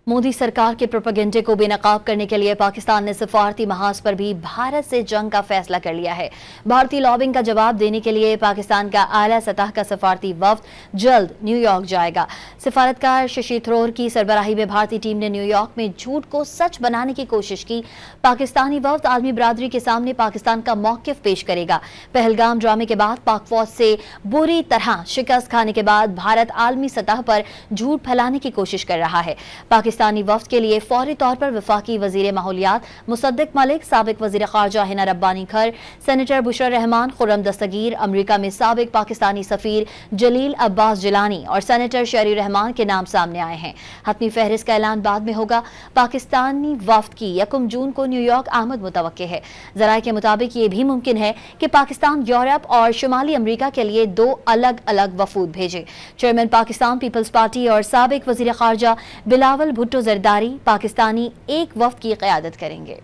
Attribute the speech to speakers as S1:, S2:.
S1: मोदी सरकार के प्रोपेगेंडे को बेनकाब करने के लिए पाकिस्तान ने सफारती महाज पर भी भारत से जंग का फैसला कर लिया है। भारतीय लॉबिंग का जवाब देने के लिए पाकिस्तान का आला सतह का सफारती वफ्द जल्द न्यूयॉर्क जाएगा। सफारतकार शशि थरूर की सरबराही में भारतीय टीम ने न्यूयॉर्क में झूठ को सच बनाने की कोशिश की। पाकिस्तानी वफ्द आलमी बरादरी के सामने पाकिस्तान का मौकिफ पेश करेगा। पहलगाम ड्रामे के बाद पाक फौज से बुरी तरह शिकस्त खाने के बाद भारत आलमी सतह पर झूठ फैलाने की कोशिश कर रहा है। पाकिस्तानी वफ्द के लिए फौरी तौर पर वफाकी वजीर माहौलियात मुसद्दिक मलिक, साबिक वजीर खारजा हिना रब्बानी खर, सेनेटर बुशरा रहमान, खुर्रम दस्तगीर, अमरीका में साबिक पाकिस्तानी सफीर जलील अब्बास जिलानी और सेनेटर शहरी रहमान के नाम सामने आए हैं। हतमी फहरिस्त का ऐलान बाद में होगा। पाकिस्तानी वफ्द की 1 जून को न्यूयॉर्क आमद मुतवक्के है। जराये के मुताबिक ये भी मुमकिन है कि पाकिस्तान यूरोप और शुमाली अमरीका के लिए 2 अलग अलग वफूद भेजे। चेयरमैन पाकिस्तान पीपल्स पार्टी और साबिक वजीर खारजा बिलावल भुट्टो जरदारी पाकिस्तानी एक वफ्द की क़यादत करेंगे।